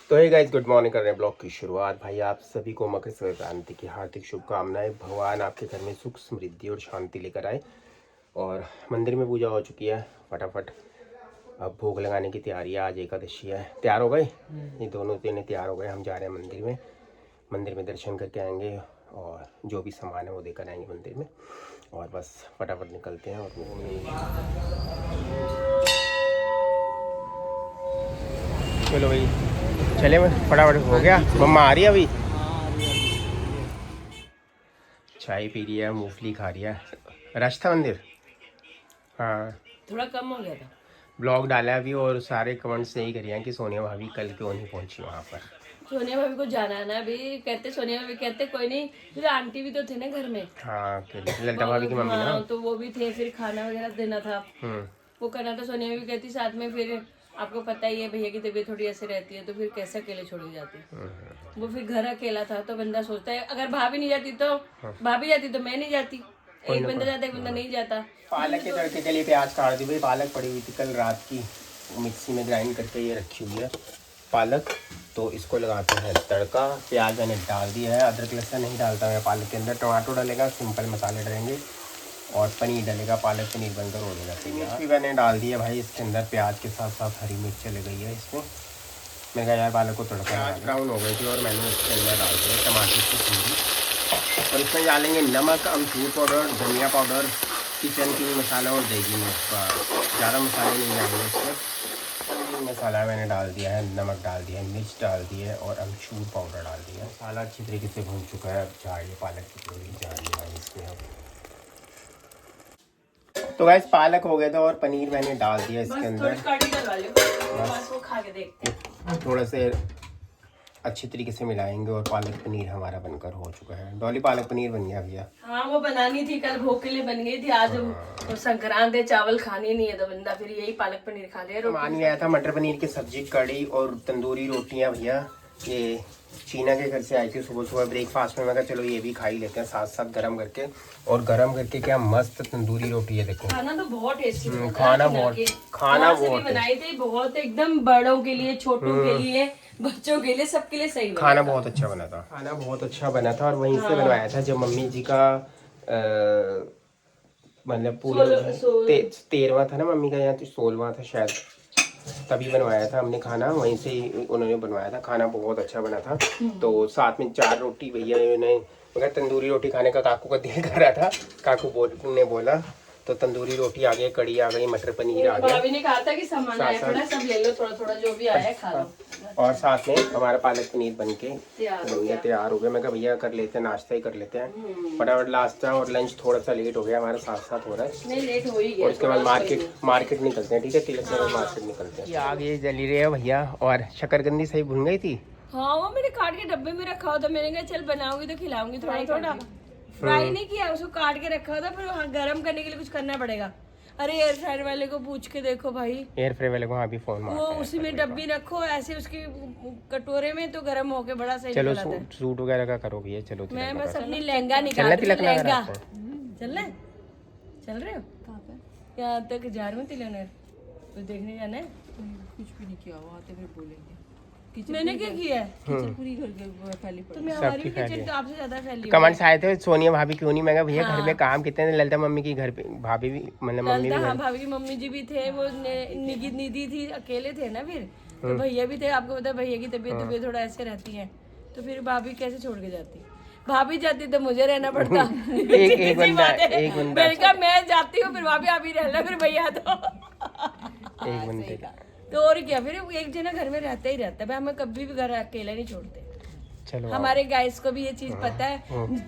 तो hey guys, good morning कर रहे हैं ब्लॉग की शुरुआत। भाई आप सभी को मकर संक्रांति की हार्दिक शुभकामनाएं। भगवान आपके घर में सुख समृद्धि और शांति लेकर आए। और मंदिर में पूजा हो चुकी है फटाफट। अब भोग लगाने की तैयारी है, आज एकादशी है। तैयार हो गए? ये दोनों जने तैयार हो गए। हम जा रहे हैं मंदिर में। मंदिर में दर्शन करके आएंगे और जो भी सामान है वो देकर आएंगे मंदिर में। और बस फटाफट निकलते हैं। और चलो भाई चले, मैं फटाफट हो गया। मम्मा आ रही है अभी, चाय पी रही है, मूंगफली खा रही है। रश था मंदिर, हाँ थोड़ा कम हो गया था। ब्लॉग डाला है अभी और सारे कमेंट्स यही करिए कि सोनिया भाभी कल क्यों नहीं पहुंची वहाँ पर। सोनिया भाभी को जाना है ना अभी, कहते सोनिया भाभी कहते कोई नहीं, फिर आंटी भी तो थे ना घर में। हाँ ललिता भाभी की मम्मी ना। हाँ तो वो भी थे, फिर खाना वगैरह देना था, हम्म। वो करना था। सोनिया भाभी कहती साथ में, फिर आपको पता ही है भैया की तबीयत थोड़ी ऐसे रहती है, तो फिर कैसे अकेले छोड़ी जाती। वो फिर घर अकेला था तो बंदा सोचता है अगर भाभी नहीं जाती तो भाभी जाती तो मैं नहीं जाती। एक बंदा जाता, एक बंदा नहीं जाता। पालक के तड़के के लिए प्याज काट दी भाई। पालक पड़ी हुई थी कल रात की, मिक्सी में ग्राइंड करके ये रखी हुई है पालक। तो इसको लगाते हैं तड़का। प्याज मैंने डाल दिया है, अदरक लहसुन नहीं डालता मैं पालक के अंदर। टमाटो डलेगा, सिंपल मसाले डलेंगे और पनीर डलेगा। पालक पनीर बनकर हो जाएगा तैयार। भी मैंने डाल दिया भाई इसके अंदर। प्याज के साथ साथ हरी मिर्च चली गई है इसमें। मैं कहा यार पालक को तड़का लगा। ब्राउन हो गई थी और मैंने इसके अंदर डाल दिया टमाटर की प्यूरी। और इसमें डालेंगे नमक, अमचूर पाउडर, धनिया पाउडर, किचन किंग मसाला और देगी मिर्च। ज़्यादा मसाले नहीं डालेंगे इसमें। मसाला मैंने डाल दिया है, नमक डाल दिया है, मिर्च डाल दी है और अमचूर पाउडर डाल दिया है। मसाला अच्छी तरीके से भून चुका है। अब झाड़िए पालक की प्यूरी झाड़िए भाई इसमें। अब तो गैस पालक हो गया था और पनीर मैंने डाल दिया इसके अंदर। बस वो खा के देखते हैं। थोड़ा से अच्छी तरीके से मिलाएंगे और पालक पनीर हमारा बनकर हो चुका है। डॉली पालक पनीर बन गया भैया। हाँ वो बनानी थी, कल भोग के लिए बन गई थी। आज तो संक्रांत है, चावल खाने नहीं है तो बंदा फिर यही पालक पनीर खा ले। मान गया था मटर पनीर की सब्जी, कड़ी और तंदूरी रोटियां भैया। ये चीना के घर से आई थी सुबह सुबह ब्रेकफास्ट में। मैं कहा चलो ये भी खा ही लेते हैं साथ साथ गर्म करके। और गर्म करके क्या मस्त तंदूरी रोटी है देखो। खाना तो बहुत टेस्टी खाना बहुत बनाई थी, बहुत एकदम बड़ों के लिए, छोटों के लिए, बच्चों के लिए, सबके लिए सही खाना बहुत अच्छा बना था। खाना बहुत अच्छा बना था और वहीं से बनवाया था जब मम्मी जी का मतलब पूरे 13वां था ना मम्मी का, यहाँ तो 16वां था शायद, तभी बनवाया था हमने खाना। वहीं से ही उन्होंने बनवाया था। खाना बहुत अच्छा बना था। तो साथ में 4 रोटी भैया ने, मगर तंदूरी रोटी खाने का काकू का दिल कर रहा था। काकू ने बोला तो तंदूरी रोटी आ गई, कड़ी आ गई, मटर पनीर आ गया। भाभी ने कहा था कि सामान आया थोड़ा, सब ले लो, थोड़ा थोड़ा जो भी आया खा लो। और साथ में हमारा पालक पनीर बनके तैयार हो गया। मैं कहा भैया कर लेते हैं, नाश्ता ही कर लेते हैं फटाफट। नाश्ता और लंच थोड़ा सा लेट हो गया हमारा, साथ साथ हो रहा है। नहीं लेट हो ही गया। और उसके बाद मार्केट निकलते हैं, ठीक है, तिलक नगर मार्केट निकलते हैं। आग ये जली रही है भैया। और शकरकंदी सही भून गई थी। हाँ वो मैंने काट के डब्बे में रखा था। मैंने कहा चल बनाऊंगी तो खिलाऊंगी थोड़ा थोड़ा। फ्राई नहीं किया, उसको काट के रखा था, फिर वहाँ गर्म करने के लिए कुछ करना पड़ेगा। अरे एयर फ्रायर वाले को पूछ के देखो भाई। एयर फ्रायर वाले को अभी फोन मार, वो उसी में डब्बी रखो ऐसे उसके कटोरे में, तो गर्म होके बड़ा सही चलो निकल आता है। सूट वगैरह का करो भैया। चलो मैं बस अपनी लहंगा निकाल रही हूं। लहंगा चल रहे, चल रहे हो कहाँ पे? यहाँ तक जा रही हूँ तिलक। कुछ देखने जाना है? कुछ भी नहीं किया, वहाँ तो फिर बोलेंगे। मैंने क्या किया है? किचन पूरी घर के फैली पड़ी। तुम्हें हमारी भी किचन तो आपसे ज्यादा फैली। कमेंट्स आए थे सोनिया भाभी क्यों नहीं। मैं कहा भैया घर में काम कितने हैं। ललिता मम्मी की घर पे भाभी भी, मतलब मम्मी भी, हाँ भाभी की मम्मी जी भी थे। वो निधि थी, अकेले थे ना फिर। तो भैया भी थे, आपको पता है भैया की तबीयत थोड़ा ऐसे रहती है, तो फिर भाभी कैसे छोड़ के जाती। भाभी जाती तो मुझे रहना पड़ता। एक बंदा मैंने कहा मैं जाती हूँ, फिर भाभी अभी रहना, फिर भैया एक बंदे का। तो और क्या, फिर एक जना घर में रहता ही रहता है भाई। हमें कभी भी घर अकेला नहीं छोड़ते। चलो हमारे गाइस को भी ये चीज पता है।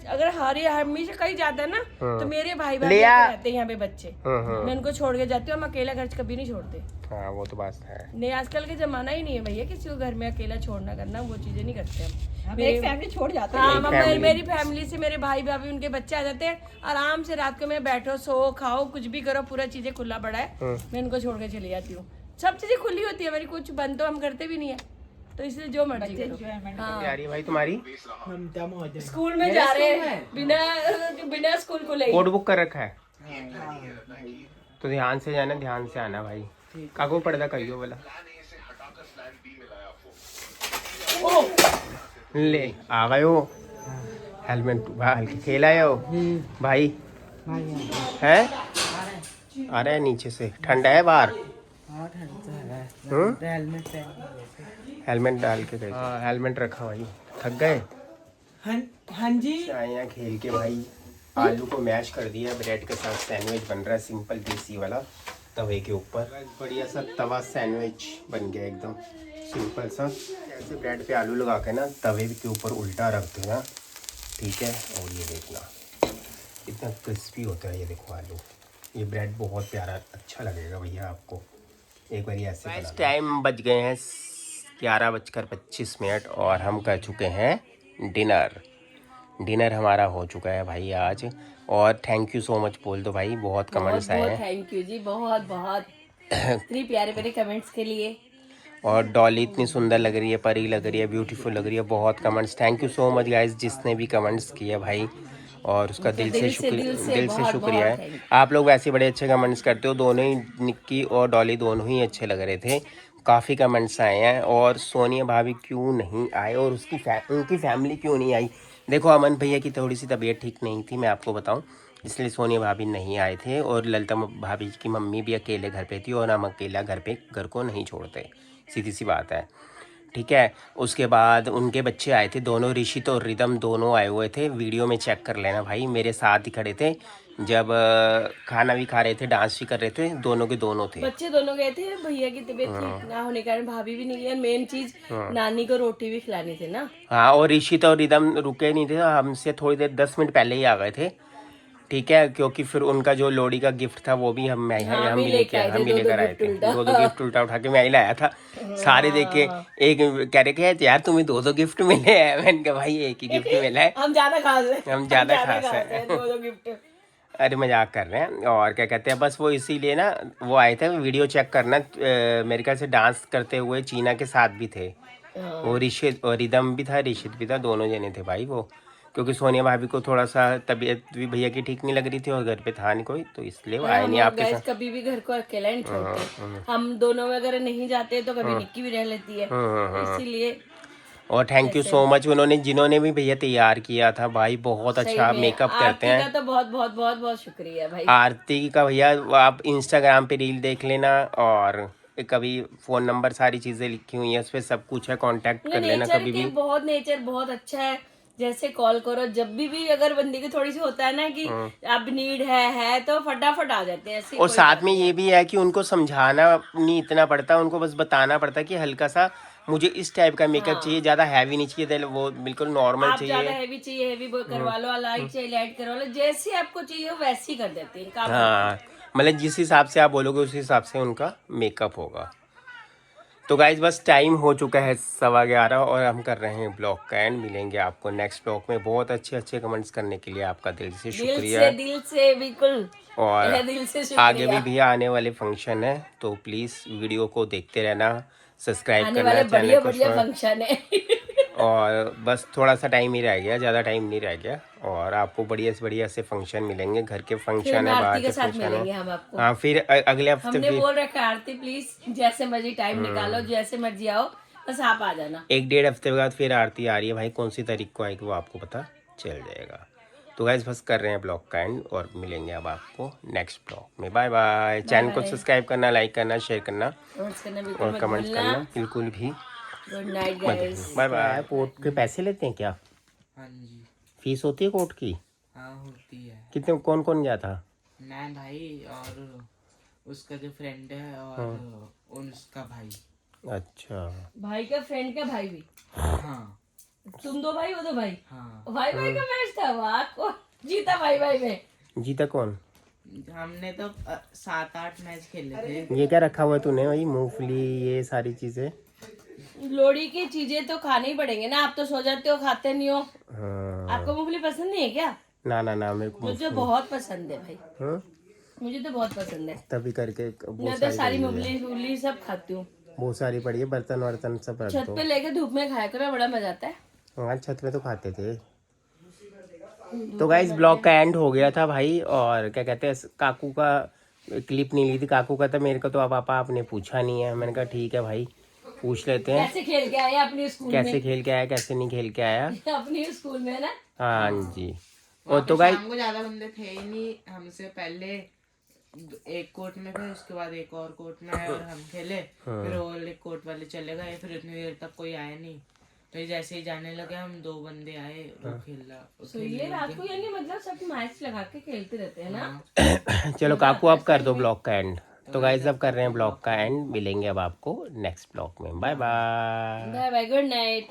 अगर हमेशा कहीं जाता है ना तो मेरे भाई भाभी रहते हैं यहाँ पे बच्चे, मैं उनको छोड़ के जाती हूँ। हम अकेला घर कभी नहीं छोड़ते। हाँ वो तो बात है। नहीं आजकल के जमाना ही नहीं है भैया किसी को घर में अकेला छोड़ना करना, वो चीजें नहीं करते हम। एक फैमिली छोड़ जाते हैं। हाँ मेरी फैमिली से मेरे भाई भाभी उनके बच्चे आ जाते हैं आराम से। रात को मैं बैठो, सो, खाओ, कुछ भी करो, पूरा चीजें खुला पड़ा है। मैं उनको छोड़ के चली जाती हूँ। सब चीजें खुली होती है मेरी, कुछ बंद तो हम करते भी नहीं है, तो इसलिए जो मर्जी करो। तैयारी भाई तुम्हारी? स्कूल में जा रहे हैं, बिना स्कूल को ले। कोड बुक कर रखा है तो ध्यान से जाना, ध्यान से आना भाई। काको पर्दा करियो बोला। ले आ गए हो हेलमेट बाहर के खेल आए हो भाई है आ रहा है नीचे से ठंडा है बाहर हेलमेट डाल के गए हेलमेट रखा भाई थक गए हाँ जी यहाँ खेल के भाई आलू को मैश कर दिया ब्रेड के साथ सैंडविच बन रहा है सिंपल देसी वाला तवे के ऊपर बढ़िया सा तवा सैंडविच बन गया एकदम सिंपल सा ऐसे ब्रेड पे आलू लगा के ना तवे के ऊपर उल्टा रख देना ठीक है और ये देखना इतना क्रिस्पी होता है ये देखो आलू ये ब्रेड बहुत प्यारा अच्छा लगेगा भैया आपको एक बार ऐसे टाइम बज गए हैं 11:25 और हम कर चुके हैं डिनर हमारा हो चुका है भाई आज और थैंक यू सो मच बोल दो भाई बहुत कमेंट्स आए हैं थैंक यू जी बहुत बहुत इतनी प्यारे प्यारे कमेंट्स के लिए और डॉली इतनी सुंदर लग रही है परी लग रही है ब्यूटीफुल लग रही है बहुत comments thank you so much guys जिसने भी कमेंट्स किए भाई और उसका दिल से शुक्रिया है आप लोग वैसे बड़े अच्छे कमेंट्स करते हो दोनों ही निक्की और डॉली दोनों ही अच्छे लग रहे थे काफ़ी कमेंट्स आए हैं और सोनिया भाभी क्यों नहीं आए और उनकी फैमिली क्यों नहीं आई देखो अमन भैया की थोड़ी सी तबीयत ठीक नहीं थी मैं आपको बताऊं इसलिए सोनिया भाभी नहीं आए थे और ललिता भाभी की मम्मी भी अकेले घर पे थी और हम अकेला घर को नहीं छोड़ते सीधी सी बात है ठीक है उसके बाद उनके बच्चे आए थे दोनों ऋषित और रिदम दोनों आए हुए थे वीडियो में चेक कर लेना भाई मेरे साथ ही खड़े थे जब खाना भी खा रहे थे डांस भी कर रहे थे दोनों के दोनों थे बच्चे दोनों गए थे भैया की तबीयत ठीक ना होने के कारण भाभी भी नहीं गई मेन चीज नानी को रोटी भी खिलानी थी ना हाँ और ऋषित और रिदम रुके नहीं थे हमसे थोड़ी देर 10 मिनट पहले ही आ गए थे ठीक है क्योंकि फिर उनका जो लोहड़ी का गिफ्ट था वो भी हम भी लेकर आए थे दो गिफ्ट उल्टा उठा के मैं ही लाया था सारे देखे एक कह रहे थे यार तुम्हें दो गिफ्ट मिले हैं मैंने कहा भाई एक ही गिफ्ट मिला है हम ज्यादा खास है दो गिफ्ट अरे मजाक कर रहे हैं और क्या कहते हैं बस वो इसीलिए ना वो आए थे वीडियो चेक करना मेरे ख्याल से डांस करते हुए चीना के साथ भी थे वो ऋषित और रिदम भी था ऋषित भी था दोनों जने थे भाई वो क्योंकि सोनिया भाभी को थोड़ा सा तबीयत भी भैया की ठीक नहीं लग रही थी और घर पे था नहीं कोई तो इसलिए वो आए नहीं आपके साथ कभी भी घर को अकेला नहीं छोड़ते हम दोनों अगर नहीं जाते तो कभी निक्की भी रह लेती है इसीलिए और थैंक यू सो मच उन्होंने जिन्होंने भी भैया तैयार किया था भाई बहुत अच्छा मेकअप करते हैं तो बहुत बहुत बहुत बहुत शुक्रिया भाई आरती का भैया आप इंस्टाग्राम पे रील देख लेना और कभी फोन नंबर सारी चीजें लिखी हुई है उस पर सब कुछ है कांटेक्ट कर लेना कभी भी बहुत नेचर बहुत अच्छा है जैसे कॉल करो जब भी अगर बंदी की थोड़ी सी होता है ना कि अब नीड है तो फटाफट आ जाते हैं ऐसे और साथ में ये भी है कि उनको समझाना नहीं इतना पड़ता उनको बस बताना पड़ता कि हल्का सा मुझे इस टाइप का मेकअप चाहिए ज्यादा हैवी नहीं चाहिए वो बिल्कुल नॉर्मल चाहिए ज्यादा हैवी चाहिए हैवी करवा लो लाइट चाहिए लाइट करवा लो जैसे आपको चाहिए वैसे ही कर देते हैं हाँ मतलब जिस हिसाब से आप बोलोगे उस हिसाब से उनका मेकअप होगा तो गाइज बस टाइम हो चुका है 11:15 और हम कर रहे हैं ब्लॉग का एंड मिलेंगे आपको नेक्स्ट ब्लॉग में बहुत अच्छे कमेंट्स करने के लिए आपका दिल से शुक्रिया दिल से बिल्कुल और दिल से शुक्रिया आगे भी भैया आने वाले फंक्शन है तो प्लीज वीडियो को देखते रहना सब्सक्राइब करना चैनल को फंक्शन है और बस थोड़ा सा टाइम ही रह गया ज़्यादा टाइम नहीं रह गया और आपको बढ़िया से फंक्शन मिलेंगे घर के फंक्शन है बाहर के फंक्शन है हाँ फिर अगले हफ्ते हमने बोल रखा है आरती प्लीज जैसे मर्जी टाइम निकालो जैसे मर्जी आओ बस आप आ जाना 1-1.5 हफ्ते बाद फिर आरती आ रही है भाई कौन सी तारीख को आएगी वो आपको पता चल जाएगा तो गाइस बस कर रहे हैं ब्लॉग का एंड और मिलेंगे अब आपको नेक्स्ट ब्लॉग में बाय बाय चैनल को सब्सक्राइब करना लाइक करना शेयर करना और कमेंट करना बिल्कुल भी good night guys bye bye court के पैसे लेते हैं क्या हाँ जी फीस होती है कोर्ट की हाँ होती है कितने कौन गया था मैं भाई और उसका जो फ्रेंड है और उसका भाई अच्छा भाई का फ्रेंड का भाई भी हाँ तुम दो भाई वो दो भाई हाँ भाई का मैच था वाह को जीता भाई में जीता कौन हमने तो 7-8 मैच खेले थे ये क्या रखा हुआ है तूने भाई मूंगफली ये सारी चीजें लोहड़ी की चीजें तो खाने ही पड़ेंगे ना आप तो सो जाते हो खाते नहीं हो हाँ। आपको मूंगफली पसंद नहीं है क्या ना मेरे को मुझे बहुत पसंद है भाई हाँ? मुझे तो बहुत पसंद है तभी करके मैं तो सारी मूंगफली सब खाती हूँ बहुत सारी पड़ी है बर्तन सब रख छत दो पे लेके धूप में खाया करो बड़ा मजा आता है हाँ छत में तो खाते थे तो गाइस ब्लॉग का एंड हो गया था भाई और क्या कहते हैं काकू का क्लिप नहीं ली थी काकू का था मेरे को तो अब पापा आपने पूछा नहीं है मैंने कहा ठीक है भाई पूछ लेते हैं कैसे खेल के आया अपने स्कूल कैसे में। खेल के आया कैसे नहीं खेल के आया। अपने स्कूल में ना। हाँ जी। वहाँ और तो पे गाइस शाम को ज्यादा बंदे थे ही नहीं, हमसे पहले एक कोर्ट में थे, उसके बाद एक और कोर्ट में आए और हम खेले, फिर वो एक कोर्ट वाले चले गए, फिर इतनी देर तक कोई आया नहीं, तो जैसे ही जाने लगे हम 2 बंदे आए, वो तो ये रात को यानी मतलब सब मैच लगा के खेलते रहते हैं ना। चलो काकू आप कर दो ब्लॉग का एंड। तो गाइस अब कर रहे हैं ब्लॉग का एंड, मिलेंगे अब आपको नेक्स्ट ब्लॉग में। Bye bye. Bye bye, good night.